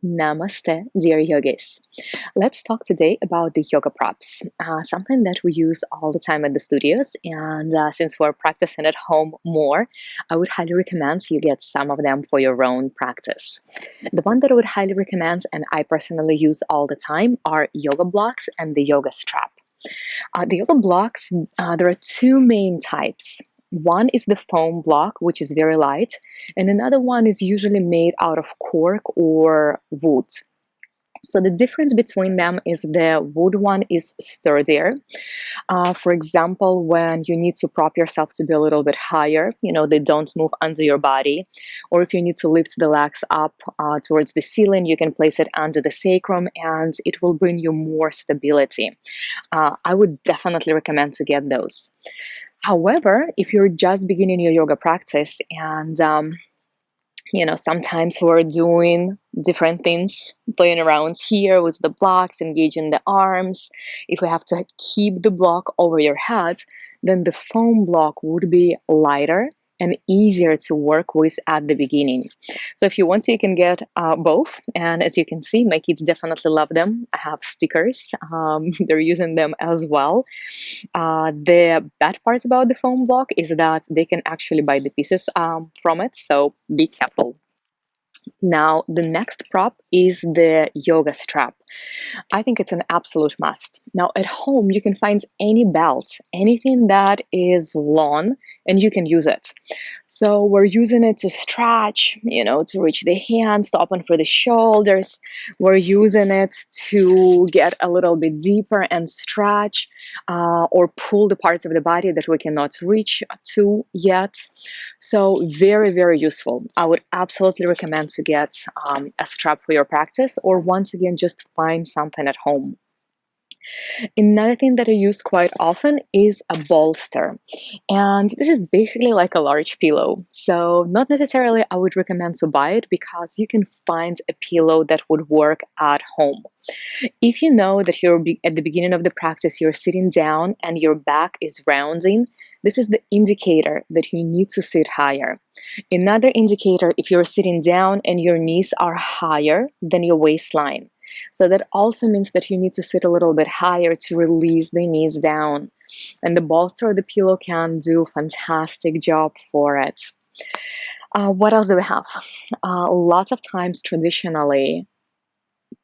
Namaste, dear yogis. Let's talk today about the yoga props, something that we use all the time at the studios. And since we're practicing at home more, I would highly recommend you get some of them for your own practice. The one that I would highly recommend, and I personally use all the time, are yoga blocks and the yoga strap. The yoga blocks, there are two main types. One is the foam block, which is very light, and another one is usually made out of cork or wood. So the difference between them is the wood one is sturdier. For example, when you need to prop yourself to be a little bit higher, they don't move under your body. Or if you need to lift the legs up towards the ceiling, you can place it under the sacrum and it will bring you more stability. I would definitely recommend to get those. However, if you're just beginning your yoga practice and sometimes we're doing different things, playing around here with the blocks, engaging the arms. If we have to keep the block over your head, then the foam block would be lighter and easier to work with at the beginning. So if you want to, you can get both. And as you can see, my kids definitely love them. I have stickers. They're using them as well. The bad part about the foam block is that they can actually buy the pieces from it. So be careful. Now, the next prop is the yoga strap. I think it's an absolute must. Now, at home, you can find any belt, anything that is long, and you can use it. So, we're using it to stretch, to reach the hands, to open for the shoulders. We're using it to get a little bit deeper and stretch or pull the parts of the body that we cannot reach to yet. So, very, very useful. I would absolutely recommend to get a strap for your practice, or once again, just find something at home. Another thing that I use quite often is a bolster. And this is basically like a large pillow. So, not necessarily I would recommend to buy it because you can find a pillow that would work at home. If you know that you're at the beginning of the practice, you're sitting down and your back is rounding, this is the indicator that you need to sit higher. Another indicator, if you're sitting down and your knees are higher than your waistline. So that also means that you need to sit a little bit higher to release the knees down. And the bolster or the pillow can do a fantastic job for it. What else do we have? Lots of times, traditionally,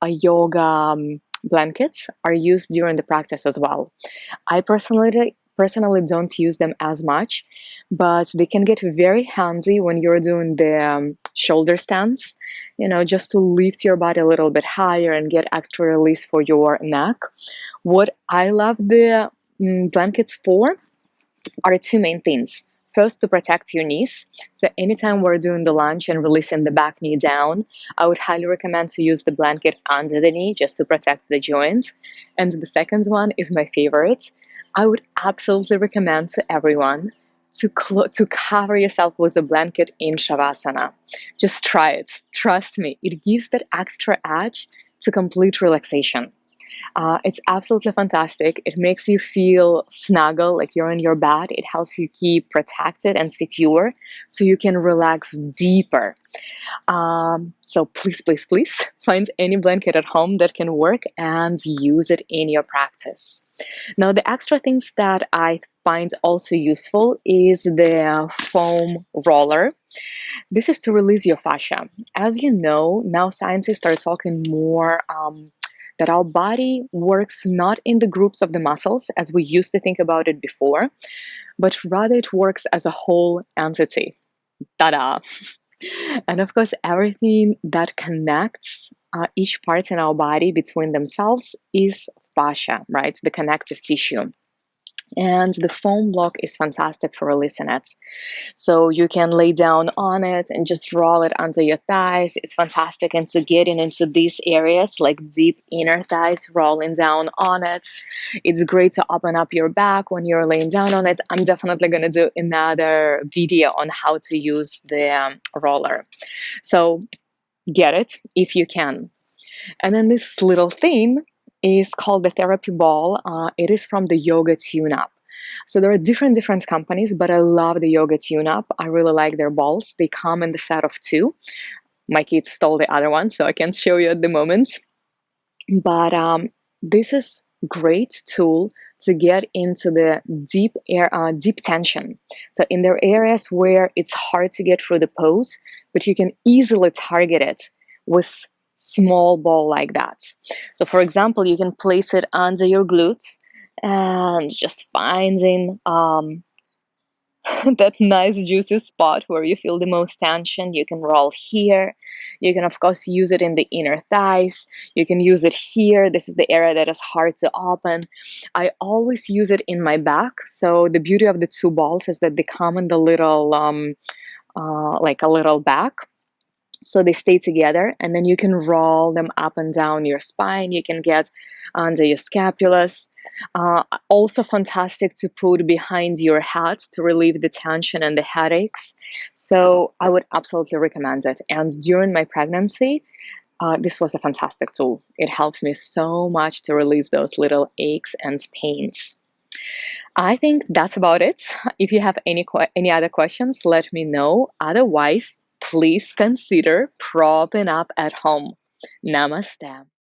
yoga blankets are used during the practice as well. I personally don't use them as much, but they can get very handy when you're doing the shoulder stands, just to lift your body a little bit higher and get extra release for your neck. What I love the blankets for are two main things. First, to protect your knees. So anytime we're doing the lunge and releasing the back knee down, I would highly recommend to use the blanket under the knee just to protect the joints. And the second one is my favorite. I would absolutely recommend to everyone to cover yourself with a blanket in Shavasana. Just try it. Trust me, it gives that extra edge to complete relaxation. It's absolutely fantastic. It makes you feel snuggle, like you're in your bed. It helps you keep protected and secure so you can relax deeper. So please, please, please find any blanket at home that can work and use it in your practice. Now, the extra things that I find also useful is the foam roller. This is to release your fascia. As you know, now scientists are talking more that our body works not in the groups of the muscles as we used to think about it before, but rather it works as a whole entity. Ta-da! And of course, everything that connects each part in our body between themselves is fascia, right? The connective tissue. And the foam block is fantastic for releasing it. So you can lay down on it and just roll it under your thighs. It's fantastic into getting into these areas like deep inner thighs, rolling down on it. It's great to open up your back when you're laying down on it. I'm definitely going to do another video on how to use the roller. So get it if you can. And then this little thing is called the therapy ball. It is from the Yoga Tune Up. So there are different companies, but I love the Yoga Tune Up. I really like their balls. They come in the set of two. My kids stole the other one, so I can't show you at the moment. But this is great tool to get into the deep tension. So in there areas where it's hard to get through the pose, but you can easily target it with small ball like that. So for example, you can place it under your glutes and just finding that nice juicy spot where you feel the most tension. You can roll here. You can of course use it in the inner thighs. You can use it here. This is the area that is hard to open. I always use it in my back. So the beauty of the two balls is that they come in the little like a little bag, so they stay together, and then you can roll them up and down your spine. You can get under your scapulas. Also fantastic to put behind your head to relieve the tension and the headaches. So I would absolutely recommend it. And during my pregnancy, this was a fantastic tool. It helps me so much to release those little aches and pains. I think that's about it. If you have any other questions, let me know. Otherwise, please consider propping up at home. Namaste.